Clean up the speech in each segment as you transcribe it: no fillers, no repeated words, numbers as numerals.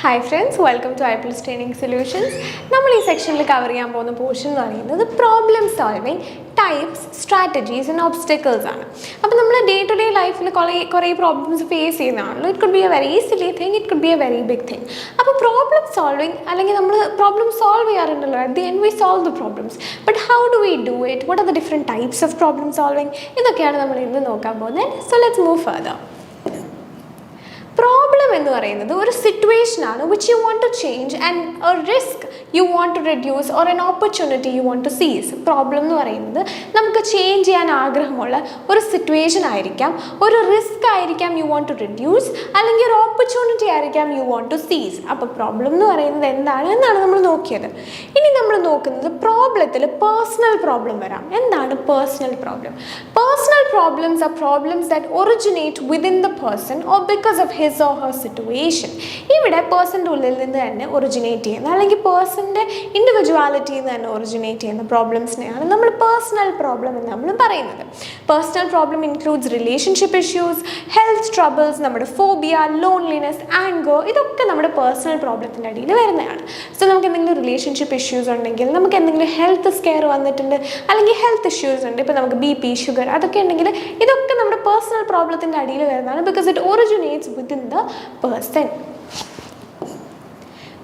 Hi friends, welcome to iPlus Training Solutions. നമ്മൾ ഈ സെക്ഷനിൽ കവർ ചെയ്യാൻ പോകുന്ന പോർഷൻ എന്ന് പറയുന്നത് problem solving types strategies and obstacles ആണ്. അപ്പോൾ നമ്മൾ ഡേ ടു ഡേ ലൈഫിൽ കുറേ പ്രോബ്ലംസ് ഫേസ് ചെയ്യുന്നതാണല്ലോ. It could be a very silly thing, it could be a very big thing. അപ്പോൾ പ്രോബ്ലം സോൾവിങ് അല്ലെങ്കിൽ നമ്മൾ പ്രോബ്ലം സോൾവ് ചെയ്യാറുണ്ടല്ലോ, at the end we solve the problems. But how do we do it? What are the different types of problem solving? ഇതൊക്കെയാണ് നമ്മൾ ഇന്ന് നോക്കാൻ പോകുന്നത്. So let's move further. Problem എന്ന് പറയുന്നത് ഒരു സിറ്റുവേഷൻ ആണ് which you want to change and a risk you want to reduce or an opportunity you want to seize. Problem എന്ന് പറയുന്നത് നമുക്ക് ചേഞ്ച് ചെയ്യാൻ ആഗ്രഹമുള്ള ഒരു സിറ്റുവേഷൻ ആയിരിക്കാം, ഒരു റിസ്ക് ആയിരിക്കാം യു വാണ്ട് ടു റെഡ്യൂസ്, അല്ലെങ്കിൽ ഒരു ഓപ്പർച്യൂണിറ്റി ആയിരിക്കാം യു വാണ്ട് ടു സീസ്. അപ്പോൾ പ്രോബ്ലം എന്ന് പറയുന്നത് എന്താണ് എന്നാണ് നമ്മൾ നോക്കിയത്. ഇനി നമ്മൾ നോക്കുന്നത് പ്രോബ്ലത്തിൽ പേഴ്സണൽ പ്രോബ്ലം വരാം. എന്താണ് personal problem? Personal problems R problems that originate within the person or because of his or her situation. ഇവിടെ പേഴ്സൻ്റെ ഉള്ളിൽ നിന്ന് തന്നെ ഒറിജിനേറ്റ് ചെയ്യുന്ന അല്ലെങ്കിൽ പേഴ്സൻ്റെ ഇൻഡിവിജ്വാലിറ്റിയിൽ നിന്ന് തന്നെ ഒറിജിനേറ്റ് ചെയ്യുന്ന പ്രോബ്ലംസിനെയാണ് നമ്മൾ പേഴ്സണൽ പ്രോബ്ലം എന്ന് നമ്മൾ പറയുന്നത്. Personal problem includes relationship issues, health troubles, നമ്മുടെ ഫോബിയ, ലോൺലിനെസ്, ആംഗർ, ഇതൊക്കെ നമ്മുടെ പേഴ്സണൽ പ്രോബ്ലത്തിൻ്റെ അടിയിൽ വരുന്നതാണ്. സോ നമുക്ക് എന്തെങ്കിലും റിലേഷൻഷിപ്പ് ഇഷ്യൂസ് ഉണ്ടെങ്കിൽ, നമുക്ക് എന്തെങ്കിലും ഹെൽത്ത് സ്കെയർ വന്നിട്ടുണ്ട് അല്ലെങ്കിൽ ഹെൽത്ത് ഇഷ്യൂസ് ഉണ്ട്, ഇപ്പോൾ നമുക്ക് BP, ഷുഗർ, അതൊക്കെ ഉണ്ടെങ്കിൽ ഇതൊക്കെ നമ്മുടെ പേഴ്സണൽ പ്രോബ്ലത്തിൻ്റെ അടിയിൽ വരുന്നതാണ്. Because it originates within the person.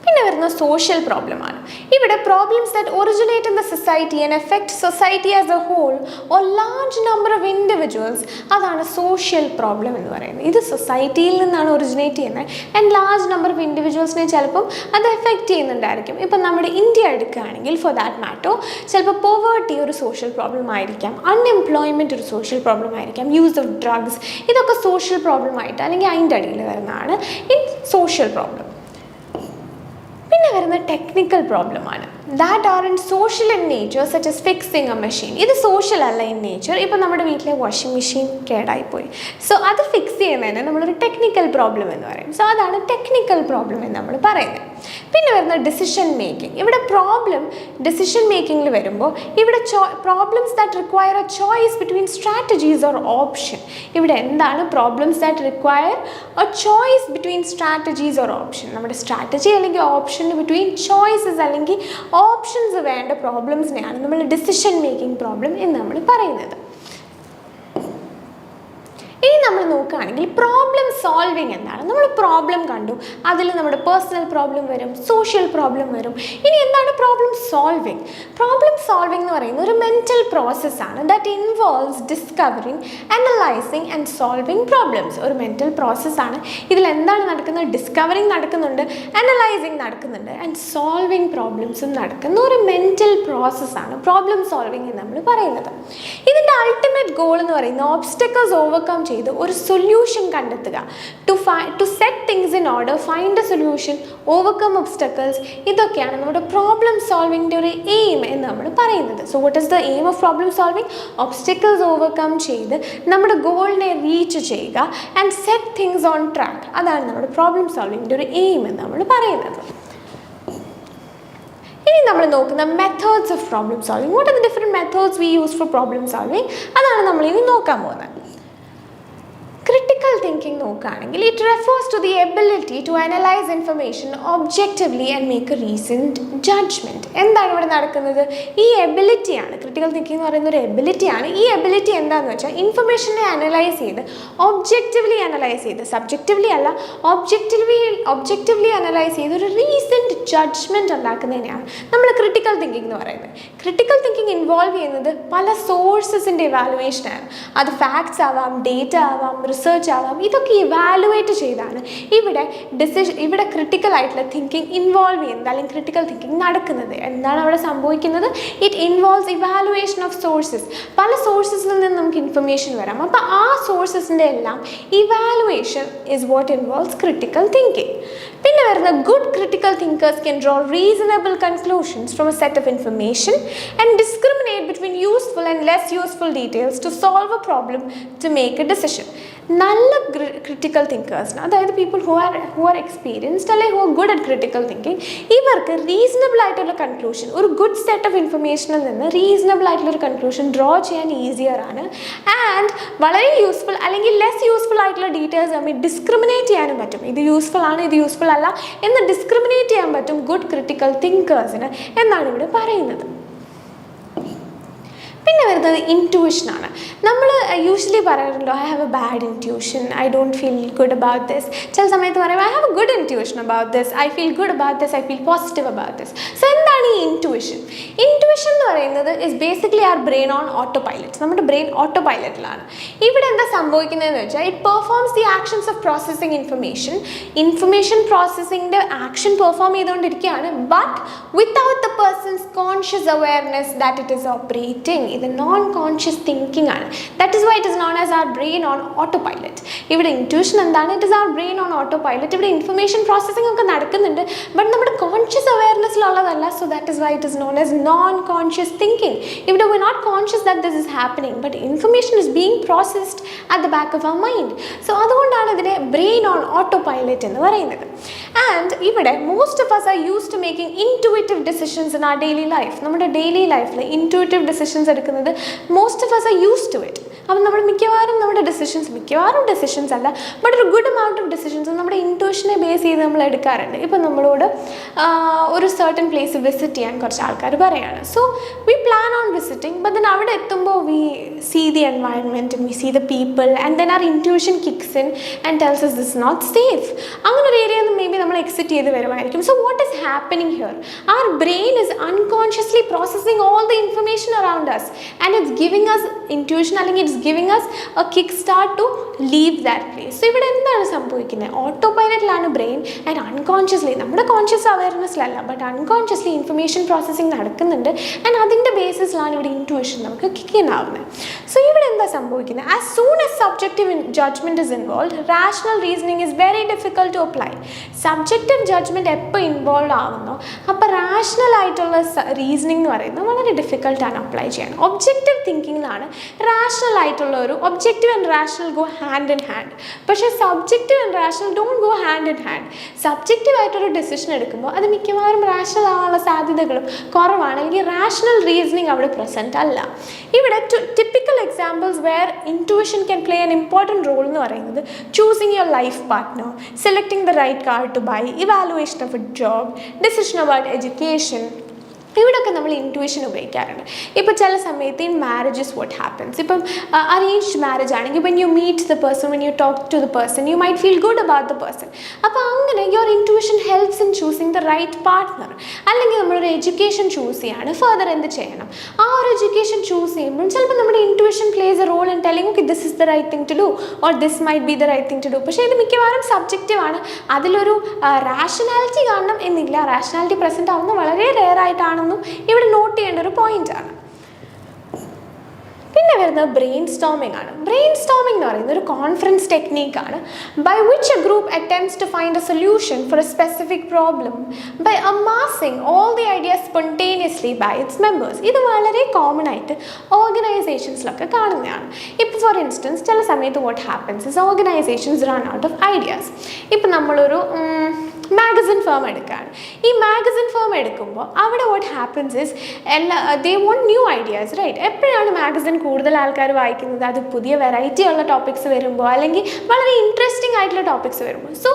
പിന്നെ വരുന്ന സോഷ്യൽ പ്രോബ്ലമാണ്. ഇവിടെ problems that originate in the society and effect society as a whole or large number of individuals, അതാണ് സോഷ്യൽ പ്രോബ്ലം എന്ന് പറയുന്നത്. ഇത് സൊസൈറ്റിയിൽ നിന്നാണ് ഒറിജിനേറ്റ് ചെയ്യുന്നത് ആൻഡ് ലാർജ് നമ്പർ ഓഫ് ഇൻഡിവിജ്വൽസിനെ ചിലപ്പം അത് എഫക്റ്റ് ചെയ്യുന്നുണ്ടായിരിക്കും. ഇപ്പം നമ്മുടെ ഇന്ത്യ എടുക്കുകയാണെങ്കിൽ ഫോർ ദാറ്റ് മാറ്റർ ചിലപ്പോൾ പോവേർട്ടി ഒരു സോഷ്യൽ പ്രോബ്ലം ആയിരിക്കാം, അൺഎംപ്ലോയ്മെൻറ്റ് ഒരു സോഷ്യൽ പ്രോബ്ലം ആയിരിക്കാം, യൂസ് ഓഫ് ഡ്രഗ്സ്, ഇതൊക്കെ സോഷ്യൽ പ്രോബ്ലം ആയിട്ട് അല്ലെങ്കിൽ അതിൻ്റെ അടിയിൽ വരുന്നതാണ് ഇൻ സോഷ്യൽ പ്രോബ്ലം. പിന്നെ വരുന്ന ടെക്നിക്കൽ പ്രോബ്ലമാണ്. That are in social in nature such as fixing a machine. ഇത് സോഷ്യൽ അല്ല ഇൻ നേച്ചർ. ഇപ്പോൾ നമ്മുടെ വീട്ടിലെ വാഷിംഗ് മെഷീൻ കേടായിപ്പോയി, സോ അത് ഫിക്സ് ചെയ്യുന്നതിന് നമ്മളൊരു ടെക്നിക്കൽ പ്രോബ്ലം എന്ന് പറയും. സോ അതാണ് ടെക്നിക്കൽ പ്രോബ്ലം എന്ന് നമ്മൾ പറയുന്നത്. പിന്നെ വരുന്ന ഡിസിഷൻ മേക്കിംഗ്. ഇവിടെ പ്രോബ്ലം ഡിസിഷൻ മേക്കിങ്ങിൽ വരുമ്പോൾ ഇവിടെ problems that require A choice between strategies or option. ഇവിടെ എന്താണ് problems that require A choice between strategies or option. നമ്മുടെ സ്ട്രാറ്റജി അല്ലെങ്കിൽ ഓപ്ഷന് ബിറ്റ്വീൻ ചോയ്സസ് അല്ലെങ്കിൽ ഓപ്ഷൻസ് വേണ്ട പ്രോബ്ലംസിനെയാണ് നമ്മൾ ഡിസിഷൻ മേക്കിംഗ് പ്രോബ്ലം എന്ന് നമ്മൾ പറയുന്നത്. ഇനി നമ്മൾ നോക്കുകയാണെങ്കിൽ പ്രോബ്ലം സോൾവിങ് എന്താണ്? നമ്മൾ പ്രോബ്ലം കണ്ടു, അതിൽ നമ്മുടെ പേഴ്സണൽ പ്രോബ്ലം വരും, സോഷ്യൽ പ്രോബ്ലം വരും. ഇനി എന്താണ് പ്രോബ്ലം സോൾവിങ്? പ്രോബ്ലം സോൾവിങ് എന്ന് പറയുന്നത് ഒരു മെൻറ്റൽ പ്രോസസ്സാണ് that involves discovering, analysing and solving problems. ഒരു മെൻറ്റൽ പ്രോസസ്സാണ്. ഇതിൽ എന്താണ് നടക്കുന്നത്? ഡിസ്കവറിങ് നടക്കുന്നുണ്ട്, അനലൈസിങ് നടക്കുന്നുണ്ട് ആൻഡ് സോൾവിങ് പ്രോബ്ലംസും നടക്കുന്ന ഒരു മെൻറ്റൽ പ്രോസസ്സാണ് പ്രോബ്ലം സോൾവിങ് എന്ന് നമ്മൾ പറയുന്നത്. ഇതിൻ്റെ അൾട്ടിമേറ്റ് ഗോൾ എന്ന് പറയുന്നത് ഓബ്സ്റ്റക്കിൾസ് ഓവർകം ചെയ്ത് ഒരു സൊല്യൂഷൻ കണ്ടെത്തുക. To set things in order, find a solution, overcome obstacles, ഇതൊക്കെയാണ് നമ്മുടെ പ്രോബ്ലം സോൾവിങ്ങിൻ്റെ ഒരു എയിം എന്ന് നമ്മൾ പറയുന്നത്. So what is the aim of problem solving? Obstacles overcome ചെയ്ത് നമ്മുടെ ഗോളിനെ റീച്ച് ചെയ്യുക and set things on track. അതാണ് നമ്മുടെ പ്രോബ്ലം സോൾവിങ്ങിൻ്റെ ഒരു എയിം എന്ന് നമ്മൾ പറയുന്നത്. ഇനി നമ്മൾ നോക്കുന്ന methods of problem solving. What are the different methods we use for problem solving? അതാണ് നമ്മളിനി നോക്കാൻ പോകുന്നത്. ക്രിട്ടിക്കൽ തിങ്കിങ് നോക്കുകയാണെങ്കിൽ it refers to the ability to analyse information objectively and make a reasoned judgement. എന്താണ് ഇവിടെ നടക്കുന്നത്? ഈ എബിലിറ്റിയാണ് ക്രിട്ടിക്കൽ തിങ്കിങ് എന്ന് പറയുന്ന ഒരു എബിലിറ്റിയാണ്. ഈ എബിലിറ്റി എന്താണെന്ന് വെച്ചാൽ ഇൻഫർമേഷനെ അനലൈസ് ചെയ്ത് ഒബ്ജക്റ്റീവ്ലി അനലൈസ് ചെയ്ത്, സബ്ജക്റ്റീവ്ലി അല്ല, ഒബ്ജക്റ്റീവ്ലി അനലൈസ് ചെയ്ത് ഒരു റീസൺഡ് ജഡ്ജ്മെൻറ്റ് ഉണ്ടാക്കുന്നതിനെയാണ് നമ്മൾ ക്രിട്ടിക്കൽ തിങ്കിങ് എന്ന് പറയുന്നത്. ക്രിട്ടിക്കൽ തിങ്കിങ് ഇൻവോൾവ് ചെയ്യുന്നത് പല സോഴ്സസിൻ്റെ ഇവാലുവേഷനാണ്. അത് ഫാക്ട്സ് ആവാം, ഡേറ്റ ആവാം, റിസർച്ച് ആവാം, ഇതൊക്കെ ഇവാലുവേറ്റ് ചെയ്താണ് ഇവിടെ ക്രിട്ടിക്കൽ ആയിട്ടുള്ള തിങ്കിങ് ഇൻവോൾവ് ചെയ്യുന്നത് അല്ലെങ്കിൽ ക്രിട്ടിക്കൽ തിങ്കിങ് നടക്കുന്നത്. എന്താണ് അവിടെ സംഭവിക്കുന്നത്? It involves evaluation of sources. പല സോഴ്സസിൽ നിന്ന് നമുക്ക് ഇൻഫർമേഷൻ വരാം. അപ്പോൾ ആ സോഴ്സസിൻ്റെ എല്ലാം evaluation is what involves critical thinking. പിന്നെ വരുന്ന good critical thinkers can draw reasonable conclusions from a set of information and discriminate between useful and less useful details to solve a problem to make a decision. നല്ല critical തിങ്കേഴ്സിന്, അതായത് people who are experienced അല്ലെങ്കിൽ who are good at critical thinking, ഇവർക്ക് reasonable ആയിട്ടുള്ള conclusion, ഒരു good set of ഇൻഫർമേഷനിൽ നിന്ന് reasonable ആയിട്ടുള്ളൊരു കൺക്ലൂഷൻ ഡ്രോ ചെയ്യാൻ ഈസിയർ ആണ്. ആൻഡ് വളരെ യൂസ്ഫുൾ അല്ലെങ്കിൽ ലെസ് യൂസ്ഫുൾ ആയിട്ടുള്ള ഡീറ്റെയിൽസ് തമ്മിൽ ഡിസ്ക്രിമിനേറ്റ് ചെയ്യാനും പറ്റും. ഇത് യൂസ്ഫുൾ ആണ്, ഇത് യൂസ്ഫുൾ അല്ല എന്ന് ഡിസ്ക്രിമിനേറ്റ് ചെയ്യാൻ പറ്റും ഗുഡ് ക്രിട്ടിക്കൽ തിങ്കേഴ്സിന് എന്നാണ് ഇവിടെ പറയുന്നത്. പിന്നെ വരുന്നത് ഇൻറ്റ്യൂഷനാണ്. നമ്മൾ യൂഷ്വലി പറയാറുണ്ടല്ലോ, I have a bad intuition, I don't feel good about this. ചില സമയത്ത് പറയും I have a good intuition about this, I feel good about this, I feel positive about this. So എന്താണ് ഈ ഇൻറ്റ്യൂഷൻ? ഇൻറ്റ്യൂഷൻ എന്ന് പറയുന്നത് is basically our brain on autopilot. നമ്മുടെ brain ഓട്ടോ പൈലറ്റിലാണ്. ഇവിടെ എന്താ സംഭവിക്കുന്നതെന്ന് വെച്ചാൽ it performs the actions of processing information പ്രോസസ്സിങ്ങിൻ്റെ ആക്ഷൻ പെർഫോം ചെയ്തുകൊണ്ടിരിക്കുകയാണ്, but without the person's conscious awareness that it is operating. ഇത് നോൺ കോൺഷ്യസ് തിങ്കിങ് ആണ്. That is why it is known as our brain on autopilot. ഇവിടെ intuition എന്താണ്? It is our brain on autopilot. ഇവിടെ information processing ഒക്കെ നടക്കുന്നുണ്ട്, but നമ്മുടെ conscious അവെയർനെസ്സിലുള്ളതല്ല. So that is why it is known as non conscious thinking. ഇവിടെ we not conscious that this is happening, but information is being processed at the back of our mind. So അതുകൊണ്ടാണ് ഇതിനെ brain on auto pilot എന്ന് പറയുന്നത്. And ഇവിടെ most of us are used to making intuitive decisions in our daily life. നമ്മുടെ daily ലൈഫിൽ intuitive decisions എടുക്കുന്നത് most of us are used to it. അപ്പം നമ്മൾ മിക്കവാറും ഡിസിഷൻസ് അല്ല, ബട്ട് ഒരു ഗുഡ് എമൗണ്ട് ഓഫ് ഡിസിഷൻസ് നമ്മുടെ ഇൻറ്റ്യൂഷനെ ബേസ് ചെയ്ത് നമ്മൾ എടുക്കാറുണ്ട്. ഇപ്പം നമ്മളോട് ഒരു സർട്ടൻ പ്ലേസ് വിസിറ്റ് ചെയ്യാൻ കുറച്ച് ആൾക്കാർ പറയാണ്. So we plan on visiting, but then അവിടെ എത്തുമ്പോൾ we see the environment, we see the people, and then our intuition kicks in and tells us this is not safe. അങ്ങനെ ഒരു area maybe നമ്മൾ exit ചെയ്ത് വരുമായിരിക്കും. So what is happening here? Our brain is unconsciously processing all the information around us, and it's giving us intuition, അല്ലെങ്കിൽ it's giving us a kickstart to leave that place. So ഇവിടെ എന്താണ് സംഭവിക്കുന്നത്? Auto പൈലറ്റിലാണ് brain, and unconsciously, നമ്മുടെ conscious അവയർനെസ്സിലല്ല, but unconsciously information processing നടക്കുന്നുണ്ട്, and അതിൻ്റെ ബേസിസിലാണ് ഇവിടെ ഇൻറ്റ്യൂഷൻ നമുക്ക് കിക്ക് ഇൻ ആവുന്നത്. സോ ഇവിടെ എന്താ സംഭവിക്കുന്നത്? As soon as subjective judgement is involve, rational reasoning is very difficult to apply. Subjective judgement എപ്പോൾ ഇൻവോൾവ് ആവുന്നോ അപ്പോൾ റാഷണൽ ആയിട്ടുള്ള റീസണിങ് എന്ന് പറയുന്നത് വളരെ ഡിഫിക്കൽട്ടാണ് അപ്ലൈ ചെയ്യാൻ. ഒബ്ജക്റ്റീവ് തിങ്കിങ്ങിലാണ് റാഷണൽ ആയിട്ടുള്ള ഒരു objective and rational go hand in hand. പക്ഷേ subjective and rational don't go hand in hand. Subjective ആയിട്ടൊരു ഡിസിഷൻ എടുക്കുമ്പോൾ അത് മിക്കവാറും റാഷണൽ ആവാനുള്ള സാധ്യതകളും കുറവാണ്, അല്ലെങ്കിൽ റാഷണൽ റീസണിങ് അവിടെ പ്രസൻറ്റ് അല്ല. ഇവിടെ typical examples where intuition can play an important role എന്ന് പറയുന്നത് choosing your life partner, selecting the right car to buy, evaluation of a job, decision about education. ഇവിടെയൊക്കെ നമ്മൾ ഇൻറ്റ്യൂഷൻ ഉപയോഗിക്കാറുണ്ട്. ഇപ്പോൾ ചില സമയത്ത് ഇൻ മാരേജസ് വാട്ട് ഹാപ്പൻസ്, ഇപ്പം arranged marriage ആണെങ്കിൽ when you meet the person, when you talk to the person, you might feel good about the person. അപ്പോൾ അങ്ങനെ your intuition helps in choosing the right partner. അല്ലെങ്കിൽ നമ്മളൊരു education choose ചെയ്യാണ്, further എന്ത് ചെയ്യണം, ആ ഒരു എഡ്യൂക്കേഷൻ ചൂസ് ചെയ്യുമ്പോൾ ചിലപ്പോൾ നമ്മുടെ intuition plays a role in telling okay this is the right thing to do or this might be the right thing to do. പക്ഷേ ഇത് മിക്കവാറും സബ്ജക്റ്റീവാണ്. അതിലൊരു റാഷണാലിറ്റി കാണണം എന്നില്ല, റാഷണാലിറ്റി പ്രസൻറ്റ് ആവുന്നത് വളരെ റെയർ ആയിട്ടാണെന്നും ഇവിടെ നോട്ട് ചെയ്യേണ്ട ഒരു പോയിന്റാണ്. പിന്നെ വരുന്നത് ബ്രെയിൻ സ്റ്റോമിംഗ് ആണ്. ബ്രെയിൻ സ്റ്റോമിംഗ് എന്ന് പറയുന്നത് ഒരു കോൺഫറൻസ് ടെക്നീക്കാണ് by which a group attempts to find a solution for a specific problem by amassing all the ideas spontaneously by its members. ഇത് വളരെ കോമൺ ആയിട്ട് ഓർഗനൈസേഷൻസിലൊക്കെ കാണുന്നതാണ്. ഇപ്പോൾ ഫോർ ഇൻസ്റ്റൻസ് ചില സമയത്ത് what happens is organisations run out of ideas. ഇപ്പം നമ്മളൊരു magazine firm എടുക്കുകയാണ്. ഈ മാഗസിൻ ഫേം എടുക്കുമ്പോൾ അവിടെ what happens is they want new ideas, right? എപ്പോഴാണ് മാഗസിൻ കൂടുതൽ ആൾക്കാർ വായിക്കുന്നത്? അത് പുതിയ വെറൈറ്റി ഉള്ള ടോപ്പിക്സ് വരുമ്പോൾ, അല്ലെങ്കിൽ വളരെ ഇൻട്രസ്റ്റിംഗ് ആയിട്ടുള്ള ടോപ്പിക്സ് വരുമ്പോൾ. സോ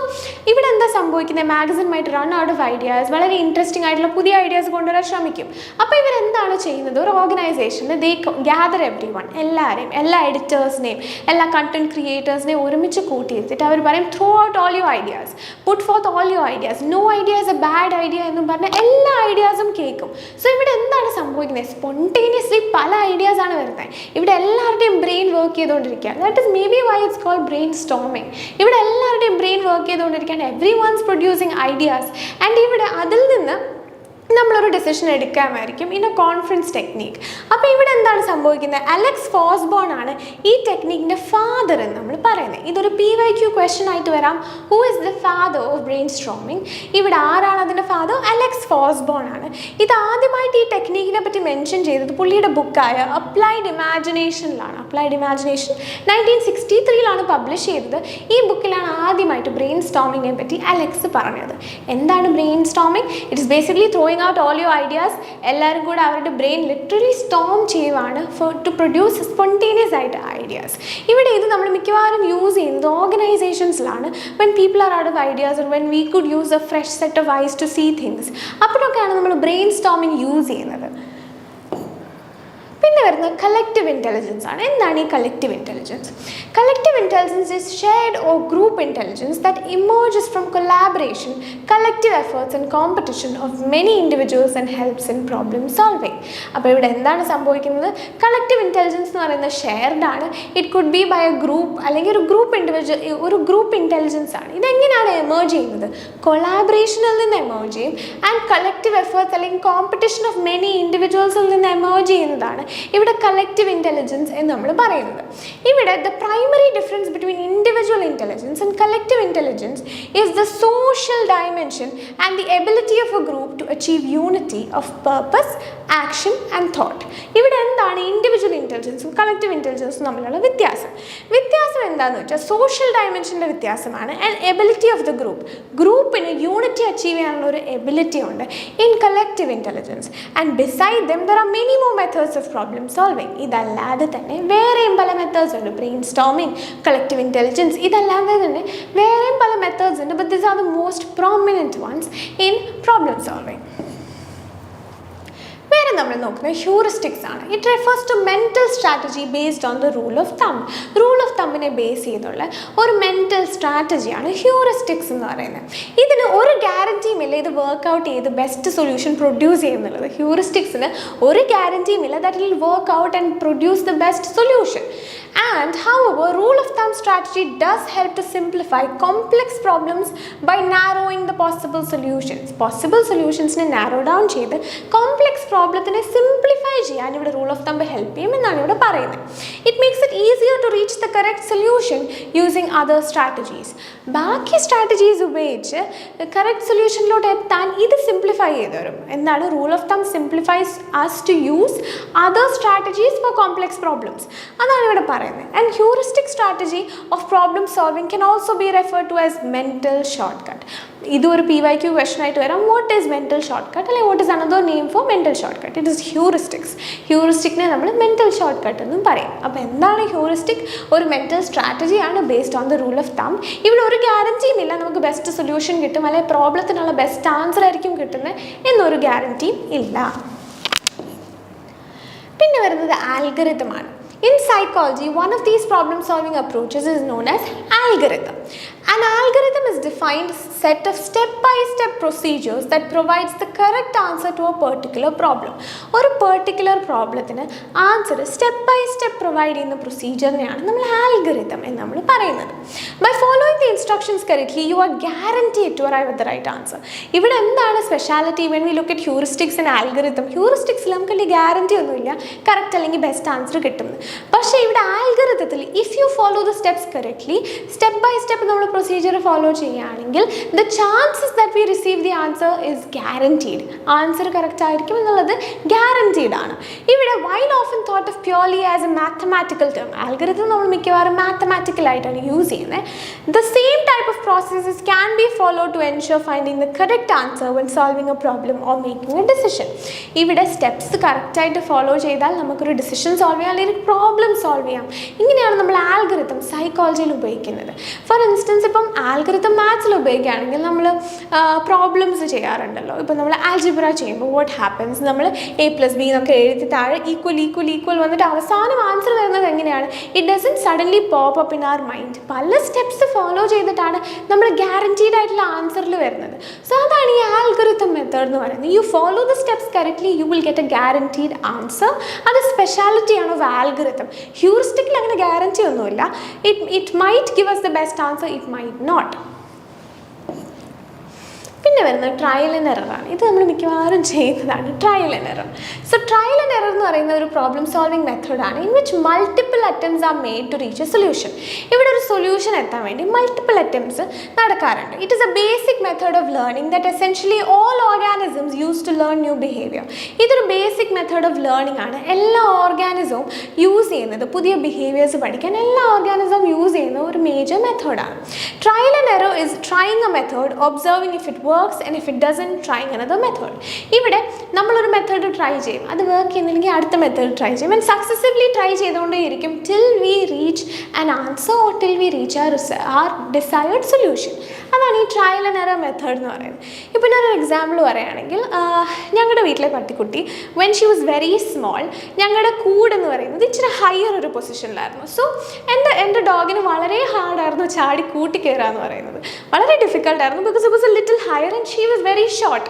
ഇവിടെ എന്താ സംഭവിക്കുന്നത്? Magazine might run out of ideas, വളരെ ഇൻട്രസ്റ്റിംഗ് ആയിട്ടുള്ള പുതിയ ഐഡിയാസ് കൊണ്ടുവരാൻ ശ്രമിക്കും. അപ്പോൾ ഇവരെന്താണ് ചെയ്യുന്നത്? ഒരു ഓർഗനൈസേഷനിൽ ദേ ഗ്യാദർ എവ്രി വൺ, എല്ലാവരെയും, എല്ലാ എഡിറ്റേഴ്സിനെയും, എല്ലാ കണ്ടന്റ് ക്രിയേറ്റേഴ്സിനെയും ഒരുമിച്ച് കൂട്ടിയിരുത്തിട്ട് അവർ പറയും throw out all your ideas, put forth all your ideas, no idea is a bad idea എന്നും പറഞ്ഞാൽ എല്ലാ ഐഡിയാസും കേൾക്കും. സോ ഇവിടെ എന്താണ് സംഭവിക്കുന്നത്? സ്പോണ്ടേനിയസ്ലി പല ഐഡിയാസ് ആണ് വരുന്നത്. ഇവിടെ എല്ലാവരുടെയും ബ്രെയിൻ വർക്ക് ചെയ്തുകൊണ്ടിരിക്കുക. That is maybe why it's called brain storming. ഇവിടെ എല്ലാവരുടെയും ബ്രെയിൻ വർക്ക് ചെയ്തുകൊണ്ടിരിക്കുകയാണ്, every ones producing ideas. And ഇവിടെ അതിൽ നിന്ന് നമ്മളൊരു ഡിസിഷൻ എടുക്കാമായിരിക്കും ഇൻ എ കോൺഫറൻസ് ടെക്നീക്ക്. അപ്പോൾ ഇവിടെ എന്താണ് സംഭവിക്കുന്നത്? അലക്സ് ഫോസ്ബോൺ ആണ് ഈ ടെക്നീക്കിൻ്റെ ഫാദർ എന്ന് നമ്മൾ പറയുന്നത്. ഇതൊരു PYQ ക്വസ്റ്റ്യൻ ആയിട്ട് വരാം. Who is the father of brain storming? ഇവിടെ ആരാണ് അതിൻ്റെ ഫാദർ? അലക്സ് ഫോസ്ബോൺ ആണ്. ഇത് ആദ്യമായിട്ട് ഈ ടെക്നീക്കിനെ പറ്റി മെൻഷൻ ചെയ്തത് പുള്ളിയുടെ ബുക്കായ അപ്ലൈഡ് ഇമാജിനേഷനിലാണ്. അപ്ലൈഡ് ഇമാജിനേഷൻ 1963 പബ്ലിഷ് ചെയ്തത്. ഈ ബുക്കിലാണ് ആദ്യമായിട്ട് ബ്രെയിൻ സ്റ്റോമിങ്ങിനെ പറ്റി അലക്സ് പറഞ്ഞത്. എന്താണ് brain storming? It is basically throwing out all your ideas. എല്ലാവരും കൂടെ അവരുടെ ബ്രെയിൻ ലിറ്ററലി സ്റ്റോം ചെയ്യുവാണ് ടു പ്രൊഡ്യൂസ് സ്പോണ്ടേനിയസ് ആയിട്ട് ഐഡിയാസ്. ഇവിടെ ഇത് നമ്മൾ മിക്കവാറും യൂസ് ചെയ്യുന്നത് ഓർഗനൈസേഷൻസിലാണ്. When people are out of ideas, when we could use a fresh set of eyes to see things, അപ്പോഴൊക്കെയാണ് നമ്മൾ ബ്രെയിൻ സ്റ്റോമിങ് യൂസ് ചെയ്യുന്നത്. പിന്നെ വരുന്നത് കളക്റ്റീവ് ഇൻ്റലിജൻസ് ആണ്. എന്താണ് ഈ collective intelligence? Collective intelligence is shared or group intelligence that emerges from collaboration, collective efforts and competition of many individuals and helps in problem solving. അപ്പോൾ ഇവിടെ എന്താണ് സംഭവിക്കുന്നത്? കളക്റ്റീവ് ഇൻ്റലിജൻസ് എന്ന് പറയുന്നത് ഷെയർഡ് ആണ്. It could be by a group, അല്ലെങ്കിൽ ഒരു group intelligence ആണ്. ഇതെങ്ങനെയാണ് എമേർജ് ചെയ്യുന്നത്? കൊളാബറേഷനിൽ നിന്ന് എമേർജ് ചെയ്യും. ആൻഡ് കളക്റ്റീവ് എഫേർട്സ് അല്ലെങ്കിൽ കോമ്പറ്റീഷൻ ഓഫ് മെനി ഇൻഡിവിജ്വൽസിൽ നിന്ന് എമേർജ് ചെയ്യുന്നതാണ് ഇവിടെ കളക്റ്റീവ് ഇൻ്റലിജൻസ് എന്ന് നമ്മൾ പറയുന്നത്. ഇവിടെ the primary difference between individual intelligence and collective intelligence is the social dimension and the ability of a group to achieve unity of purpose, action and thought. ഇവിടെ എന്താണ് individual ഇൻ്റലിജൻസും collective ഇൻ്റലിജൻസും തമ്മിലുള്ള വ്യത്യാസം? വ്യത്യാസം എന്താണെന്ന് വെച്ചാൽ സോഷ്യൽ ഡയമെൻഷൻ്റെ വ്യത്യാസമാണ്. ആൻഡ് എബിലിറ്റി ഓഫ് ദ ഗ്രൂപ്പിന് unity achieve ചെയ്യാനുള്ള ഒരു എബിലിറ്റി ഉണ്ട് in collective intelligence. And beside them there are many more methods of problem solving. ഇതല്ലാതെ തന്നെ വേറെയും പല മെത്തേഡ്സ് ഉണ്ട്. ബ്രെയിൻ സ്റ്റോമിങ്, കളക്റ്റീവ് ഇൻ്റലിജൻസ്, ഇതല്ലാതെ തന്നെ വേറെയും പല മെത്തേഡ്സ് ഉണ്ട്. But these are the most prominent ones in problem solving. വേറെ നമ്മൾ നോക്കുന്നത് ഹ്യൂറിസ്റ്റിക്സ് ആണ്. It refers to mental strategy based on the rule of thumb. Rule of തമ്പിനെ ബേസ് ചെയ്തുള്ള ഒരു മെൻറ്റൽ സ്ട്രാറ്റജിയാണ് ഹ്യൂറിസ്റ്റിക്സ് എന്ന് പറയുന്നത്. ഇതിന് ഒരു ഗ്യാരൻറ്റിയും ഇല്ല ഇത് വർക്ക്ഔട്ട് ചെയ്ത് ബെസ്റ്റ് സൊല്യൂഷൻ പ്രൊഡ്യൂസ് ചെയ്യുന്നുള്ളത്. ഹ്യൂറിസ്റ്റിക്സിന് ഒരു ഗ്യാരൻറ്റിയും ഇല്ല that it will work out and produce the best solution. And however, rule of thumb strategy does help to simplify complex problems by narrowing the possible solutions. Possible solutions ne narrow down ചെയ്ത് complex problemത്തിനെ simplify ചെയ്യാൻ ഇവിടെ rule of thumb help ചെയ്യും എന്നാണ് ഇവിടെ പറയുന്നത്. It makes it easier to reach the correct solution using other strategies. ബാക്കി strategies ഉപയോഗിച്ച് correct സൊല്യൂഷനിലോട്ട് എത്താൻ ഇത് സിംപ്ലിഫൈ ചെയ്ത് തരും. എന്താണ് rule of thumb? Simplifies us to use other strategies for complex problems. അതാണ് ഇവിടെ പറയുന്നത്. And heuristic strategy of problem solving can also be referred to as mental shortcut. ഇതൊരു PYQ ക്വസ്റ്റൻ ആയിട്ട് വരാം. What is mental shortcut, അല്ലെങ്കിൽ what is another name for mental shortcut? It is heuristics. ഹ്യൂറിസ്റ്റിക്കിനെ നമ്മൾ mental short cut എന്നും പറയും. അപ്പോൾ എന്താണ് ഹ്യൂറിസ്റ്റിക്? ഒരു മെൻറ്റൽ സ്ട്രാറ്റജിയാണ് based on the rule of thumb. ഇവിടെ ഒരു ഗ്യാരൻറ്റിയും ഇല്ല നമുക്ക് ബെസ്റ്റ് സൊല്യൂഷൻ കിട്ടും, അല്ലെങ്കിൽ പ്രോബ്ലത്തിനുള്ള ബെസ്റ്റ് ആൻസർ ആയിരിക്കും കിട്ടുന്നത് എന്നൊരു ഗ്യാരൻറ്റിയും ഇല്ല. പിന്നെ വരുന്നത് ആൽഗരിതമാണ്. In psychology, one of these problem-solving approaches is known as algorithm. An algorithm is defined set of step-by-step procedures that provides the correct answer to a particular problem. ഒരു particular problemത്തിന് answer step by step provide ചെയ്യുന്ന procedure-നെയാണ് നമ്മൾ algorithm എന്ന് നമ്മൾ പറയുന്നത്. By following the instructions correctly, you are guaranteed to arrive at the right answer. ഇവിടെ എന്താണ് speciality? when we look at heuristics and algorithm, heuristicsൽ നമുക്ക് വലിയ ഗ്യാരൻറ്റി ഒന്നുമില്ല കറക്റ്റ് അല്ലെങ്കിൽ ബെസ്റ്റ് ആൻസർ കിട്ടുന്നത്. പക്ഷേ ഇവിടെ ആൽഗരിതത്തിൽ if you follow the steps correctly, step by step നമ്മൾ പ്രൊസീജിയർ ഫോളോ ചെയ്യുകയാണെങ്കിൽ the chances that we receive the answer is guaranteed. Answer correct ആയിരിക്കും എന്നുള്ളത് ഗ്യാരൻറ്റീഡ് ആണ്. ഇവിടെ while often thought of purely as a mathematical term, algorithm നമ്മൾ മിക്കവാറും മാത്തമാറ്റിക്കലായിട്ടാണ് use ചെയ്യുന്നത്. The same type of processes can be follow to ensure finding the correct answer when solving a problem or making A decision. ഇവിടെ steps കറക്റ്റായിട്ട് follow ചെയ്താൽ നമുക്കൊരു decision solve ചെയ്യാൻ അല്ലെങ്കിൽ പ്രോബ്ലം സോൾവ് ചെയ്യാം. ഇങ്ങനെയാണ് നമ്മൾ ആൽഗരിതം സൈക്കോളജിയിൽ ഉപയോഗിക്കുന്നത്. ഫോർ ഇൻസ്റ്റൻസ് ഇപ്പം ആൽഗരിതം മാത്സിൽ ഉപയോഗിക്കുകയാണെങ്കിൽ നമ്മൾ പ്രോബ്ലംസ് ചെയ്യാറുണ്ടല്ലോ. ഇപ്പം നമ്മൾ ആൽജിബ്ര ചെയ്യുമ്പോൾ വാട്ട് ഹാപ്പൻസ്, നമ്മൾ A+B എന്നൊക്കെ എഴുതി താഴെ ഈക്വൽ വന്നിട്ട് അവസാനം ആൻസർ വരുന്നത് എങ്ങനെയാണ്? It doesn't suddenly pop up in our mind. പല സ്റ്റെപ്സ് ഫോളോ ചെയ്തിട്ടാണ് നമ്മൾ ഗ്യാരൻറ്റീഡ് ആയിട്ടുള്ള ആൻസറിൽ വരുന്നത്. സോ അതാണ് ഈ ആൽഗരിതം മെത്തേഡ് എന്ന് പറയുന്നത്. U follow the steps correctly, you will get A guaranteed answer. അത് സ്പെഷ്യാലിറ്റിയാണ് ഓഫ് ആൽഗരിതം. ഹ്യൂറിസ്റ്റിക്കിൽ അങ്ങനെ ഗ്യാരൻറ്റി ഒന്നുമില്ല. It might give us the best answer, it might not. പിന്നെ വരുന്നത് ട്രയൽ ആൻഡ് എററാണ്. ഇത് നമ്മൾ മിക്കവാറും ചെയ്യുന്നതാണ്, trial and error. So trial and error എന്ന് പറയുന്ന ഒരു പ്രോബ്ലം സോൾവിംഗ് മെത്തേഡാണ് in which multiple attempts are made to reach a solution. ഇവിടെ ഒരു സൊല്യൂഷൻ എത്താൻ വേണ്ടി മൾട്ടിപ്പിൾ അറ്റംപ്റ്റ്സ് നടക്കാറുണ്ട്. It is a basic method of learning that essentially all organisms use to learn new behaviour. ഇതൊരു basic method of learning ആണ്. എല്ലാ ഓർഗാനിസവും use ചെയ്യുന്നത്, പുതിയ ബിഹേവിയേഴ്സ് പഠിക്കാൻ എല്ലാ ഓർഗാനിസവും യൂസ് ചെയ്യുന്ന ഒരു മേജർ മെത്തേഡാണ്. Trial and error is trying a method, observing if it works and if it doesn't trying another method. ഇവിടെ നമ്മളൊരു മെത്തേഡ് ട്രൈ ചെയ്യും, അത് വർക്ക് ചെയ്യുന്നില്ലെങ്കിൽ അടുത്ത മെത്തേഡ് ട്രൈ ചെയ്യും, ആൻഡ് സക്സസീവ്ലി ട്രൈ ചെയ്തുകൊണ്ടേയിരിക്കും till we reach an answer or till we reach our desired solution. അതാണ് ഈ ട്രയൽ ആൻഡ് എറർ മെത്തേഡ് എന്ന് പറയുന്നത്. ഇപ്പോൾ ഞാനൊരു എക്സാമ്പിൾ പറയുകയാണെങ്കിൽ, ഞങ്ങളുടെ വീട്ടിലെ പട്ടിക്കുട്ടി when she was very small, ഞങ്ങളുടെ കൂടെന്ന് പറയുന്നത് ഇച്ചിരി ഹയർ ഒരു പൊസിഷനിലായിരുന്നു. സോ എൻ്റെ ഡോഗിന് വളരെ ഹാർഡായിരുന്നു ചാടി കൂട്ടി കയറുക എന്ന് പറയുന്നത്, വളരെ ഡിഫിക്കൽട്ടായിരുന്നു, because it was a little higher and she was very short.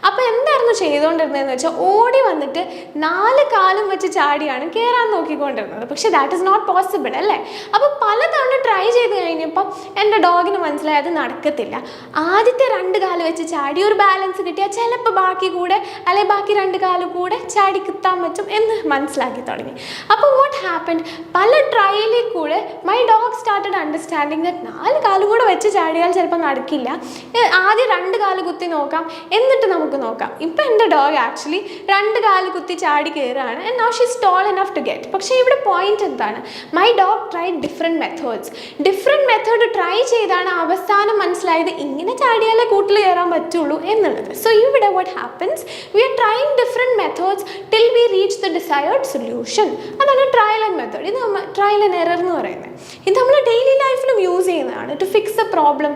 അപ്പോൾ എന്തായിരുന്നു ചെയ്തുകൊണ്ടിരുന്നതെന്ന് വെച്ചാൽ ഓടി വന്നിട്ട് 4 കാലും വെച്ച് ചാടിയാണ് കയറാൻ നോക്കിക്കൊണ്ടിരുന്നത്. പക്ഷേ ദാറ്റ് ഈസ് നോട്ട് പോസിബിൾ അല്ലേ? അപ്പോൾ പലതവണ ട്രൈ ചെയ്ത് കഴിഞ്ഞപ്പം എൻ്റെ ഡോഗിന് മനസ്സിലായി അത് നടക്കത്തില്ല. ആദ്യത്തെ 2 കാല് വെച്ച് ചാടി ഒരു ബാലൻസ് കിട്ടിയാൽ ചിലപ്പോൾ ബാക്കി കൂടെ അല്ലെങ്കിൽ ബാക്കി 2 കാല് കൂടെ ചാടി കുത്താൻ പറ്റും എന്ന് മനസ്സിലാക്കി തുടങ്ങി. അപ്പോൾ വാട്ട് ഹാപ്പൻഡ്, പല ട്രയലിൽ കൂടെ my dog started understanding that 4 കാല് കൂടെ വെച്ച് ചാടിയാൽ ചിലപ്പോൾ നടക്കില്ല, ആദ്യം 2 കാല് കുത്തി നോക്കാം എന്നിട്ട് നമുക്ക് നോക്കാം. ഇപ്പം എൻ്റെ ഡോഗ് ആക്ച്വലി 2 കാല് കുത്തി ചാടി കയറുകയാണ്, and now she is tall enough to get. പക്ഷേ ഇവിടെ പോയിന്റ് എന്താണ്, my dog tried different methods. Different method try ചെയ്താണ് അവസാനം മനസ്സിലായത് ഇങ്ങനെ ചാടിയാലേ കൂട്ടിൽ കയറാൻ പറ്റുള്ളൂ എന്നുള്ളത്. സോ ഇവിടെ what happens, we are trying different methods till we reach the desired solution. അതാണ് ട്രയൽ ആൻഡ് മെത്തേഡ്. ഇത് ട്രയൽ ആൻഡ് എറർ എന്ന് പറയുന്നത്. ഇത് നമ്മൾ ഡെയിലി ലൈഫിലും യൂസ് ചെയ്യുന്നതാണ് ടു ഫിക്സ് എ പ്രോബ്ലം.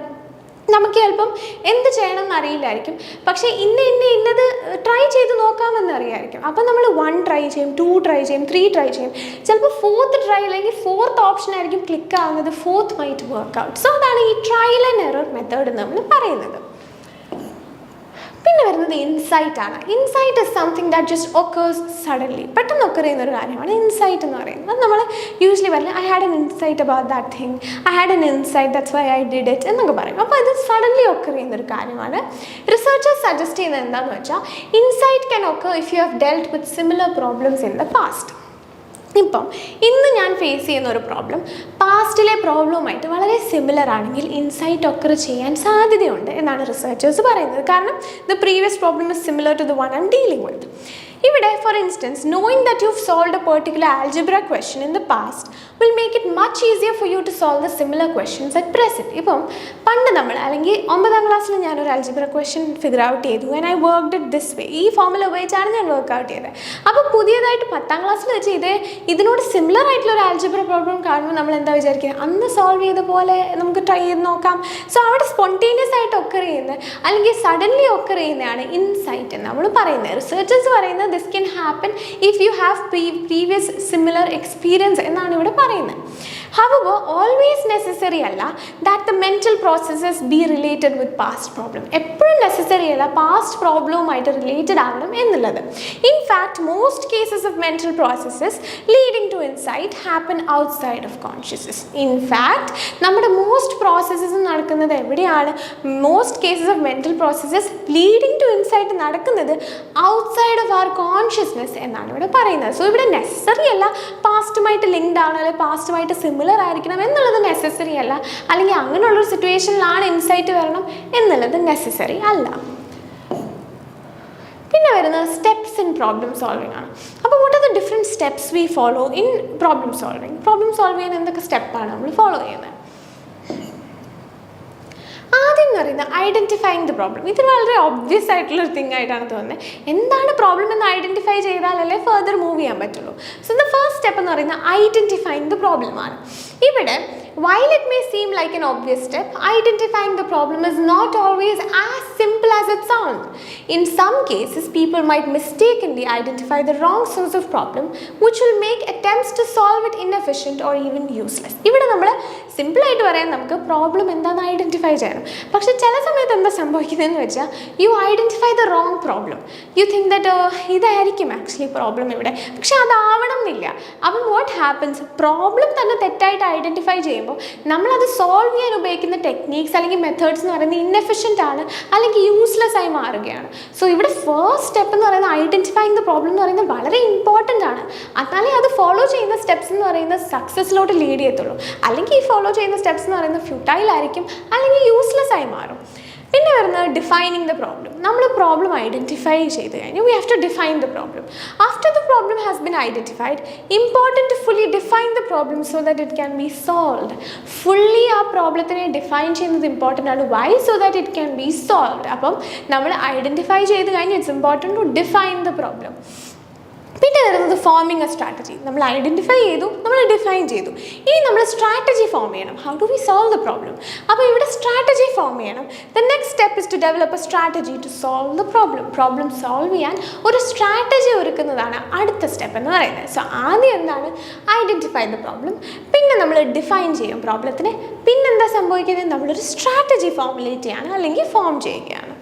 നമുക്ക് ചിലപ്പം എന്ത് ചെയ്യണം എന്നറിയില്ലായിരിക്കും, പക്ഷേ ഇന്നത് ട്രൈ ചെയ്ത് നോക്കാമെന്ന് അറിയാമായിരിക്കും. അപ്പം നമ്മൾ 1 ട്രൈ ചെയ്യും, 2 ട്രൈ ചെയ്യും, 3 ട്രൈ ചെയ്യും, ചിലപ്പോൾ 4th ട്രൈ അല്ലെങ്കിൽ 4th ഓപ്ഷൻ ആയിരിക്കും ക്ലിക്ക് ആവുന്നത്, 4th might work out. So അതാണ് ഈ ട്രയൽ ആൻഡ് എറർ മെത്തേഡ് നമ്മൾ പറയുന്നത്. പിന്നെ വരുന്നത് ഇൻസൈറ്റ് ആണ്. Insight is something that just occurs suddenly, പെട്ടെന്ന് ഒക്കർ ചെയ്യുന്ന ഒരു കാര്യമാണ് ഇൻസൈറ്റ് എന്ന് പറയുന്നത്. അത് നമ്മൾ യൂഷ്വലി പറയില്ല I had an insight about that thing, I had an insight that's why I did it എന്നൊക്കെ പറയും. അപ്പോൾ ഇത് സഡൻലി ഒക്കർ ചെയ്യുന്ന ഒരു കാര്യമാണ്. റിസർച്ചേഴ്സ് സജസ്റ്റ് ചെയ്യുന്നത് എന്താണെന്ന് വെച്ചാൽ insight can occur if you have delt with similar problems in the past. ഇപ്പം ഇന്ന് ഞാൻ ഫേസ് ചെയ്യുന്ന ഒരു പ്രോബ്ലം പാസ്റ്റിലെ പ്രോബ്ലവുമായിട്ട് വളരെ സിമിലർ ആണെങ്കിൽ ഇൻസൈറ്റ് ഒക്കർ ചെയ്യാൻ സാധ്യതയുണ്ട് എന്നാണ് റിസർച്ചേഴ്സ് പറയുന്നത്. കാരണം the previous problem is similar to the one I am dealing with. ഇവിടെ for instance knowing that you have solved a particular algebra question in the past will make it much easier for you to solve the similar questions at present. ഇപ്പം പണ്ട് നമ്മൾ അല്ലെങ്കിൽ 9th ക്ലാസ്സിൽ ഞാനൊരു algebra question figure out ചെയ്തു and I worked it this way, ഈ ഫോമിൽ ഉപയോഗിച്ചാണ് ഞാൻ വർക്ക് ഔട്ട് ചെയ്തത്. അപ്പോൾ പുതിയതായിട്ട് 10th ക്ലാസ്സിൽ വെച്ച് ഇതിനോട് സിമിലർ ആയിട്ടുള്ള ഒരു ആൽജിബ്ര പ്രോബ്ലം കാണുമ്പോൾ നമ്മൾ എന്താ വിചാരിക്കുക, അന്ന് സോൾവ് ചെയ്ത പോലെ നമുക്ക് ട്രൈ ചെയ്ത് നോക്കാം. സോ അവിടെ സ്പോണ്ടേനിയസ് ആയിട്ട് ഒക്കർ ചെയ്യുന്നത് അല്ലെങ്കിൽ സഡൻലി ഒക്കർ ചെയ്യുന്നതാണ് ഇൻസൈറ്റ് എന്ന് നമ്മൾ പറയുന്നത്. റിസർച്ചേഴ്സ് പറയുന്നത് this can happen if you have previous similar experience എന്നാണ് ഇവിടെ പറയുന്നത്. However, always necessary അല്ല that the mental processes be related with past problem. എപ്പോഴും നെസസറി അല്ല പാസ്റ്റ് പ്രോബ്ലവുമായിട്ട് റിലേറ്റഡ് ആവണം എന്നുള്ളത്. In fact, most cases of mental processes leading to insight happen outside of consciousness. In fact, നമ്മുടെ most processes നടക്കുന്നത് എവിടെയാണ്? Most cases of mental processes leading to insight നടക്കുന്നത് outside of our consciousness എന്നാണ് ഇവിടെ പറയുന്നത്. So ഇവിടെ necessary അല്ല പാസ്റ്റുമായിട്ട് linked ആണ് അല്ലെങ്കിൽ പാസ്റ്റുമായിട്ട് സിമിലർ ആയിരിക്കണം എന്നുള്ളത് നെസസറി അല്ല, അല്ലെങ്കിൽ അങ്ങനെയുള്ളൊരു സിറ്റുവേഷനിലാണ് ഇൻസൈറ്റ് വരണം എന്നുള്ളത് നെസസറി അല്ല. പിന്നെ വരുന്നത് സ്റ്റെപ്സ് ഇൻ പ്രോബ്ലം സോൾവിങ് ആണ്. അപ്പോൾ what are the different steps we follow in problem solving? Problem solve ചെയ്യാൻ എന്തൊക്കെ സ്റ്റെപ്പാണ് നമ്മൾ ഫോളോ ചെയ്യുന്നത്? ആദ്യം എന്ന് പറയുന്നത് ഐഡൻറ്റിഫൈങ് ദ പ്രോബ്ലം. ഇത് വളരെ ഒബ്വിയസ് ആയിട്ടുള്ളൊരു തിങ് ആയിട്ടാണ് തോന്നുന്നത്. എന്താണ് പ്രോബ്ലം എന്ന് ഐഡൻറ്റിഫൈ ചെയ്താലല്ലേ ഫർദർ മൂവ് ചെയ്യാൻ പറ്റുള്ളൂ. സോ ദ ഫസ്റ്റ് സ്റ്റെപ്പ് എന്ന് പറയുന്നത് ഐഡൻറ്റിഫൈങ് ദ പ്രോബ്ലം ആണ്. ഇവിടെ while it may seem like an obvious step, identifying the problem is not always as simple as set sound. In some cases, people might mistakenly identify the wrong source of problem, which will make attempts to solve it inefficient or even useless. ഇവിടെ നമ്മൾ simple ആയിട്ട് പറയാൻ നമുക്ക് problem എന്താണെന്ന് identify ചെയ്യണം. പക്ഷെ ചില സമയത്ത് എന്താ സംഭവിക്കുന്നതെന്ന് വെച്ചാൽ you identify the wrong problem. You think that ഇതായിരിക്കും ആക്ച്വലി പ്രോബ്ലം ഇവിടെ, പക്ഷെ അതാവണം എന്നില്ല. അപ്പം വാട്ട് ഹാപ്പൻസ്, പ്രോബ്ലം തന്നെ തെറ്റായിട്ട് ഐഡൻറ്റിഫൈ ചെയ്യുമ്പോൾ നമ്മളത് സോൾവ് ചെയ്യാൻ ഉപയോഗിക്കുന്ന ടെക്നീക്സ് അല്ലെങ്കിൽ മെത്തേഡ്സ് എന്ന് പറയുന്നത് ഇൻഎഫിഷ്യൻ്റ് ആണ് അല്ലെങ്കിൽ യൂസ്ലെസ് ആയി മാറുകയാണ്. സോ ഇവിടെ ഫസ്റ്റ് സ്റ്റെപ്പ് എന്ന് പറയുന്നത് ഐഡൻറ്റിഫൈങ് ദ പ്രോബ്ലം എന്ന് പറയുന്നത് വളരെ ഇമ്പോർട്ടൻ്റ് ആണ്. എന്നാലേ അത് ഫോളോ ചെയ്യുന്ന സ്റ്റെപ്സ് എന്ന് പറയുന്നത് സക്സസ്സിലോട്ട് ലീഡ് ചെയ്യത്തുള്ളൂ. അല്ലെങ്കിൽ ഈ ഫോളോ ചെയ്യുന്ന സ്റ്റെപ്സ് എന്ന് പറയുന്നത് ഫ്യൂട്ടൈൽ ആയിരിക്കും അല്ലെങ്കിൽ യൂസ്ലെസ് ആയി മാറും. പിന്നെ വരുന്നത് ഡിഫൈനിങ് ദ പ്രോബ്ലം. നമ്മൾ പ്രോബ്ലം ഐഡൻറ്റിഫൈ ചെയ്ത് കഴിഞ്ഞു, we have to define the problem. After the problem has been identified, important to fully define the problem so that it can be solved. Fully ആ പ്രോബ്ലത്തിനെ define ചെയ്യുന്നത് important ആണ്. Why? So that it can be solved. അപ്പം നമ്മൾ identify ചെയ്ത് കഴിഞ്ഞ് it's important to define the problem. പിന്നെ വരുന്നത് ഫോമിങ് എ സ്ട്രാറ്റജി. നമ്മൾ ഐഡൻറ്റിഫൈ ചെയ്തു, നമ്മൾ ഡിഫൈൻ ചെയ്തു, ഇനി നമ്മൾ സ്ട്രാറ്റജി ഫോം ചെയ്യണം. How do we solve the problem? അപ്പോൾ ഇവിടെ സ്ട്രാറ്റജി ഫോം ചെയ്യണം. The next step is to develop a strategy to solve the problem. Problem solve ചെയ്യാൻ ഒരു സ്ട്രാറ്റജി ഒരുക്കുന്നതാണ് അടുത്ത സ്റ്റെപ്പ് എന്ന് പറയുന്നത്. സോ ആദ്യം എന്താണ്? ഐഡൻറ്റിഫൈ ദ പ്രോബ്ലം, പിന്നെ നമ്മൾ ഡിഫൈൻ ചെയ്യും പ്രോബ്ലത്തിനെ, പിന്നെന്താ സംഭവിക്കുന്നത്? നമ്മളൊരു സ്ട്രാറ്റജി ഫോമുലേറ്റ് ചെയ്യാണ് അല്ലെങ്കിൽ ഫോം ചെയ്യുകയാണ്.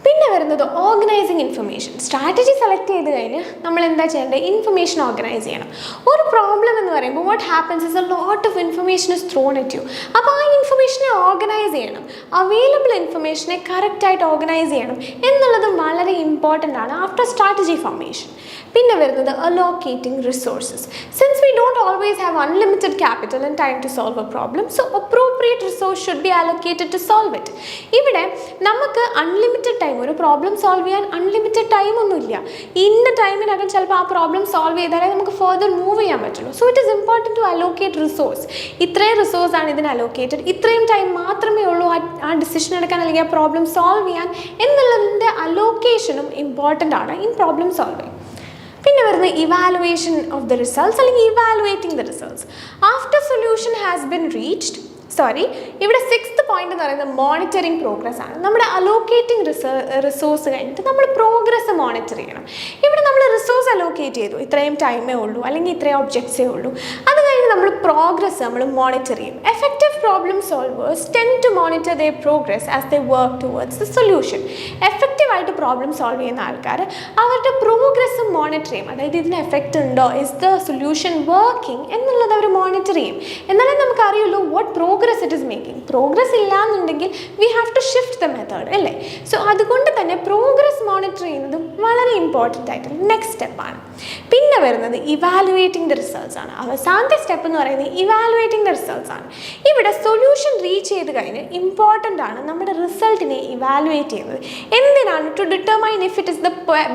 പിന്നെ വരുന്നത് ഓർഗനൈസിങ് ഇൻഫർമേഷൻ. സ്ട്രാറ്റജി സെലക്ട് ചെയ്ത് കഴിഞ്ഞ് നമ്മൾ എന്താ ചെയ്യേണ്ടത്? ഇൻഫർമേഷൻ ഓർഗനൈസ് ചെയ്യണം. ഒരു പ്രോബ്ലം എന്ന് പറയുമ്പോൾ what happens is a lot of information is thrown at you. അപ്പോൾ ആ ഇൻഫർമേഷനെ ഓർഗനൈസ് ചെയ്യണം, അവൈലബിൾ ഇൻഫർമേഷനെ കറക്റ്റായിട്ട് ഓർഗനൈസ് ചെയ്യണം എന്നുള്ളത് വളരെ ഇമ്പോർട്ടൻ്റ് ആണ് ആഫ്റ്റർ സ്ട്രാറ്റജി ഫോർമേഷൻ. പിന്നെ വരുന്നത് allocating resources. Since we don't always have unlimited capital and time to solve a problem, so appropriate resource should be allocated to solve it. ഇവിടെ നമുക്ക് അൺലിമിറ്റഡ് ടൈം, ഒരു problem solve ചെയ്യാൻ unlimited time ഒന്നുമില്ല. ഇന്ന ടൈമിനകം ചിലപ്പോൾ ആ പ്രോബ്ലം സോൾവ് ചെയ്താലേ നമുക്ക് ഫർദർ മൂവ് ചെയ്യാൻ പറ്റുള്ളൂ. So it is important to allocate resource. ഇത്രയും റിസോഴ്സ് ആണ് ഇതിന് അലോക്കേറ്റഡ്, ഇത്രയും ടൈം മാത്രമേ ഉള്ളൂ ആ ഡിസിഷൻ എടുക്കാൻ അല്ലെങ്കിൽ ആ പ്രോബ്ലം സോൾവ് ചെയ്യാൻ എന്നുള്ളതിൻ്റെ അലോക്കേഷനും ഇമ്പോർട്ടൻ്റ് ആണ് ഇൻ പ്രോബ്ലം സോൾവിങ്. പിന്നെ വരുന്നത് ഇവാലുവേഷൻ ഓഫ് ദ റിസൾട്ട്സ് അല്ലെങ്കിൽ evaluating the results. After solution has been reached, ഇവിടെ 6th പോയിന്റ് എന്ന് പറയുന്നത് മോണിറ്ററിങ് പ്രോഗ്രസ് ആണ്. നമ്മുടെ അലോക്കേറ്റിംഗ് റിസോഴ്സ് കഴിഞ്ഞിട്ട് നമ്മൾ പ്രോഗ്രസ് മോണിറ്റർ ചെയ്യണം. ഇവിടെ നമ്മൾ റിസോഴ്സ് അലോക്കേറ്റ് ചെയ്തു, ഇത്രയും ടൈമേ ഉള്ളൂ അല്ലെങ്കിൽ ഇത്രയും ഒബ്ജക്ട്സേ ഉള്ളൂ, അത് കഴിഞ്ഞ് നമ്മൾ പ്രോഗ്രസ് നമ്മൾ മോണിറ്റർ ചെയ്യും. Effective problem solvers tend to monitor their progress as they work towards the solution. എഫക്റ്റീവായിട്ട് പ്രോബ്ലം സോൾവ് ചെയ്യുന്ന ആൾക്കാർ അവരുടെ പ്രോഗ്രസ് മോണിറ്റർ ചെയ്യും. അതായത് ഇതിന് എഫക്റ്റ് ഉണ്ടോ, ഇസ് ദ സൊല്യൂഷൻ വർക്കിംഗ് എന്നുള്ളത് അവർ മോണിറ്റർ ചെയ്യും. എന്നാലേ നമുക്ക് അറിയുള്ളൂ what progress it is making. Progress ഇല്ല എന്നുണ്ടെങ്കിൽ we have to shift the method അല്ലേ. സോ അതുകൊണ്ട് തന്നെ പ്രോഗ്രസ് മോണിറ്റർ ചെയ്യുന്നത് വളരെ ഇമ്പോർട്ടൻ്റ് ആയിട്ടുള്ള നെക്സ്റ്റ് സ്റ്റെപ്പാണ്. പിന്നെ വരുന്നത് ഇവാലുവേറ്റിംഗ് ദ റിസൾട്ട്സ് ആണ്. അവസാനത്തെ സ്റ്റെപ്പ് എന്ന് പറയുന്നത് ഇവാലുവേറ്റിംഗ് ദ റിസൾട്ട്സ് ആണ്. ഇവിടെ സൊല്യൂഷൻ റീച്ച് ചെയ്ത് കഴിഞ്ഞ് ഇമ്പോർട്ടൻ്റ് ആണ് നമ്മുടെ റിസൾട്ടിനെ ഇവാലുവേറ്റ് ചെയ്യുന്നത്. എന്തിനാണ്? To determine if it is the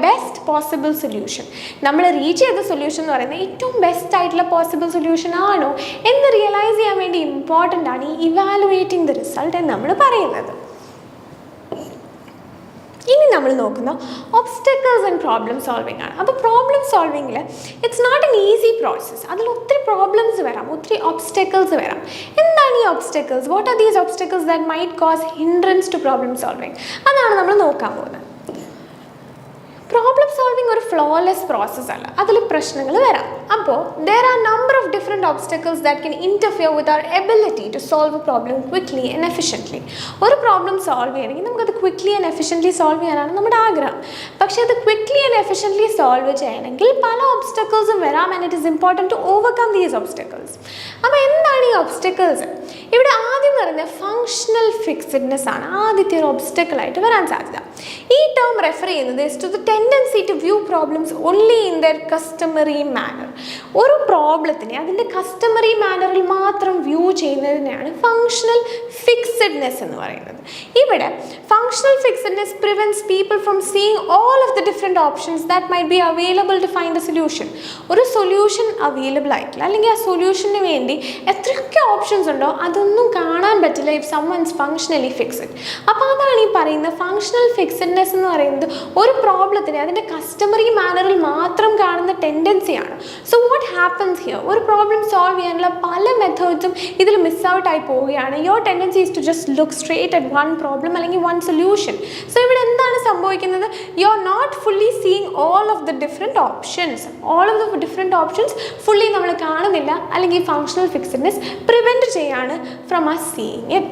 best possible solution. നമ്മൾ റീച്ച് ചെയ്ത സൊല്യൂഷൻ എന്ന് പറയുന്നത് ഏറ്റവും ബെസ്റ്റ് ആയിട്ടുള്ള പോസിബിൾ സൊല്യൂഷൻ ആണോ എന്ന് റിയലൈസ് ചെയ്യാൻ വേണ്ടി ഇമ്പോർട്ടൻ്റ് ആണ് ഈ ഇവാലുവേറ്റിംഗ് ദ റിസൾട്ട് എന്ന് നമ്മൾ പറയുന്നത്. ഇനി നമ്മൾ നോക്കുന്ന ഒബ്സ്റ്റക്കിൾസ് ആൻഡ് പ്രോബ്ലം സോൾവിങ് ആണ്. അപ്പോൾ പ്രോബ്ലം സോൾവിങ്ങിൽ it's not an easy process. അതിൽ ഒത്തിരി പ്രോബ്ലംസ് വരാം, ഒത്തിരി ഒബ്സ്റ്റക്കിൾസ് വരാം. എന്താണ് ഈ obstacles? What are these obstacles that might cause hindrance to problem solving? അതാണ് നമ്മൾ നോക്കാൻ പോകുന്നത്. പ്രോബ്ലം സോൾവിങ് ഒരു ഫ്ലോലെസ് പ്രോസസ് അല്ല, അതിൽ പ്രശ്നങ്ങൾ വരാം. അപ്പോൾ there are number of different obstacles that can interfere with our ability to solve a problem quickly and efficiently. ഒരു പ്രോബ്ലം സോൾവ് ചെയ്യണമെങ്കിൽ നമുക്കത് ക്വിക്ക്ലി ആൻഡ് എഫിഷ്യൻ്റ്ലി സോൾവ് ചെയ്യാനാണ് നമ്മുടെ ആഗ്രഹം. പക്ഷേ അത് ക്വിക്ക്ലി ആൻഡ് എഫിഷ്യൻ്റ്ലി സോൾവ് ചെയ്യണമെങ്കിൽ പല ഒബ്സ്റ്റക്കിൾസും വരാം and it is important to overcome these obstacles. അപ്പോൾ എന്താണ് ഈ ഒബ്സ്റ്റക്കിൾസ്? ഇവിടെ ആദ്യം പറയുന്നത് ഫങ്ഷണൽ ഫിക്സഡ്നെസ് ആണ് ആദ്യത്തെ ഒരു ഒബ്സ്റ്റക്കിളായിട്ട് വരാൻ സാധ്യത. ഈ ടേം റെഫർ ചെയ്യുന്നത് is to the tendency to view problems only in their customary manner. ഒരു പ്രോബ്ലത്തിനെ അതിൻ്റെ കസ്റ്റമറി മാനറിൽ മാത്രം വ്യൂ ചെയ്യുന്നതിനെയാണ് ഫങ്ഷണൽ ഫിക്സഡ്നെസ് എന്ന് പറയുന്നത്. ഇവിടെ functional fixedness prevents people from seeing all of the different options that might be available to find a solution. ഒരു solution available ആയിട്ടില്ല അല്ലെങ്കിൽ ആ സൊല്യൂഷന് വേണ്ടി എത്രയൊക്കെ ഓപ്ഷൻസ് ഉണ്ടോ അതൊന്നും കാണാൻ പറ്റില്ല ഇഫ് സമ്മൺസ് ഫങ്ഷണലി ഫിക്സഡ്. അപ്പോൾ അതാണ് ഈ പറയുന്ന ഫങ്ഷണൽ ഫിക്സഡ് ഫിക്സഡ്നെസ് എന്ന് പറയുന്നത് ഒരു പ്രോബ്ലത്തിനെ അതിൻ്റെ കസ്റ്റമറി മാനറിൽ മാത്രം കാണുന്ന ടെൻഡൻസിയാണ്. സോ വാട്ട് ഹാപ്പൻസ് ഹിയർ, ഒരു പ്രോബ്ലം സോൾവ് ചെയ്യാനുള്ള പല മെത്തേഡ്സും ഇതിൽ മിസ് ഔട്ട് ആയി പോവുകയാണ്. Your tendency is to just look straight at one problem അല്ലെങ്കിൽ വൺ സൊല്യൂഷൻ. സോ ഇവിടെ എന്താണ് സംഭവിക്കുന്നത്, you are not fully seeing all of the different options. All of the different options fully നമ്മൾ കാണുന്നില്ല, അല്ലെങ്കിൽ functional fixedness prevent ചെയ്യാണ് from us seeing it.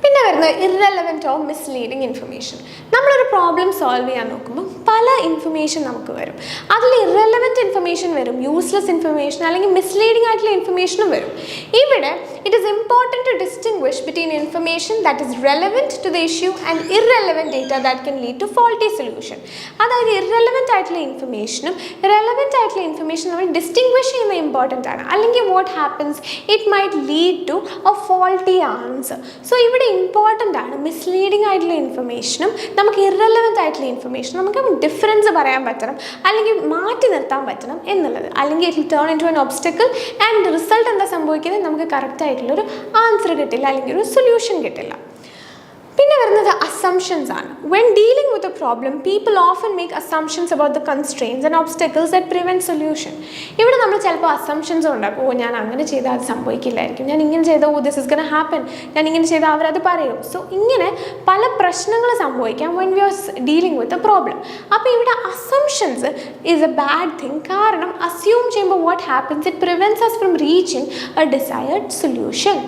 പിന്നെ വരുന്നത് ഇറലവൻറ്റ് ഓർ മിസ്ലീഡിങ് ഇൻഫർമേഷൻ. നമ്മളൊരു പ്രോബ്ലം സോൾവ് ചെയ്യാൻ നോക്കുമ്പോൾ പല ഇൻഫർമേഷൻ നമുക്ക് വരും. അതിൽ ഇറലവൻറ്റ് ഇൻഫർമേഷൻ വരും, യൂസ്ലെസ് ഇൻഫർമേഷൻ അല്ലെങ്കിൽ മിസ്ലീഡിങ് ആയിട്ടുള്ള ഇൻഫർമേഷനും വരും. ഇവിടെ it is important to distinguish between information that is relevant to the issue and irrelevant data that can lead to faulty solution. അതായത് ഇറലവൻറ്റ് ആയിട്ടുള്ള ഇൻഫർമേഷനും റെലവൻറ്റ് ആയിട്ടുള്ള ഇൻഫർമേഷൻ നമ്മൾ ഡിസ്റ്റിംഗ്വിഷ് ചെയ്യുന്നത് ഇമ്പോർട്ടൻ്റ് ആണ്. അല്ലെങ്കിൽ what happens, it might lead to a faulty answer. So ഇവിടെ important ആണ് മിസ്ലീഡിങ് ആയിട്ടുള്ള ഇൻഫർമേഷനും നമുക്ക് ഇറലവൻറ്റ് ആയിട്ടുള്ള ഇൻഫർമേഷനും നമുക്ക് ഡിഫറൻസ് പറയാൻ പറ്റണം, അല്ലെങ്കിൽ മാറ്റി നിർത്താൻ പറ്റണം എന്നുള്ളത്. അല്ലെങ്കിൽ it will turn into an obstacle and result എന്താ സംഭവിക്കുന്നത്, നമുക്ക് കറക്റ്റ് ആയിട്ടുള്ളൊരു ആൻസർ കിട്ടില്ല, അല്ലെങ്കിൽ ഒരു സൊല്യൂഷൻ കിട്ടില്ല. പിന്നെ വരുന്നത് അസംഷൻസ് ആണ്. When dealing with a problem people often make assumptions about the constraints and obstacles that prevent solution. ഇവിടെ നമ്മൾ ചിലപ്പോൾ അസംഷൻസ് ഉണ്ടാക്കും, ഓ ഞാൻ അങ്ങനെ ചെയ്താൽ അത് സംഭവിക്കില്ലായിരിക്കും, ഞാൻ ഇങ്ങനെ ചെയ്താൽ oh this is gonna happen, ഞാൻ ഇങ്ങനെ ചെയ്താൽ അവരത് പറയും. സോ ഇങ്ങനെ പല പ്രശ്നങ്ങൾ സംഭവിക്കാം when we are dealing with a problem. അപ്പോൾ ഇവിടെ assumptions is A bad thing. കാരണം അസ്യൂം ചെയ്യുമ്പോൾ what happens, it prevents us from reaching a desired solution.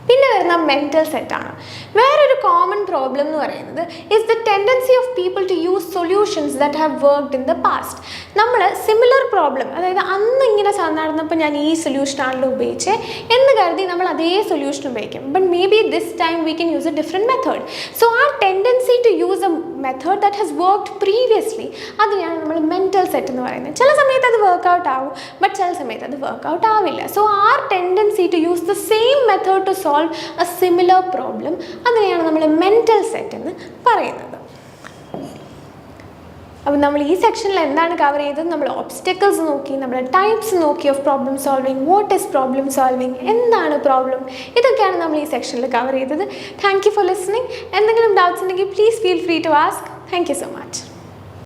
പിന്നെ വരുന്ന മെൻറ്റൽ സെറ്റാണ്. വേറൊരു കോമൺ പ്രോബ്ലം എന്ന് പറയുന്നത് is the tendency of people to use solutions that have worked in the past. നമ്മൾ similar problem, അതായത് അന്ന് ഇങ്ങനെ നടന്നപ്പോൾ ഞാൻ ഈ സൊല്യൂഷനാണല്ലോ ഉപയോഗിച്ചത് എന്ന് കരുതി നമ്മൾ അതേ സൊല്യൂഷൻ ഉപയോഗിക്കും. But maybe this time we can use a different method. So ആ tendency to use a method that has worked previously, അതിനെയാണ് നമ്മൾ മെൻറ്റൽ സെറ്റ് എന്ന് പറയുന്നത്. ചില സമയത്ത് അത് വർക്ക്ഔട്ട് ആവും, ബട്ട് ചില സമയത്ത് അത് വർക്ക്ഔട്ട് ആവില്ല. സോ ആ tendency to use the same method to solve a similar problem, അതിനെയാണ് നമ്മൾ മെൻറ്റൽ സെറ്റ് എന്ന് പറയുന്നത്. അപ്പോൾ നമ്മൾ ഈ സെക്ഷനിൽ എന്താണ് കവർ ചെയ്തത്, നമ്മൾ ഒബ്സ്റ്റക്കിൾസ് നോക്കി, നമ്മൾ ടൈപ്സ് നോക്കി of problem solving, what is problem solving, എന്താണ് പ്രോബ്ലം, ഇതൊക്കെയാണ് നമ്മൾ ഈ സെക്ഷനിൽ കവർ ചെയ്തത്. Thank you for listening. എന്തെങ്കിലും ഡൗട്ട്സ് ഉണ്ടെങ്കിൽ please feel free to ask. Thank you so much.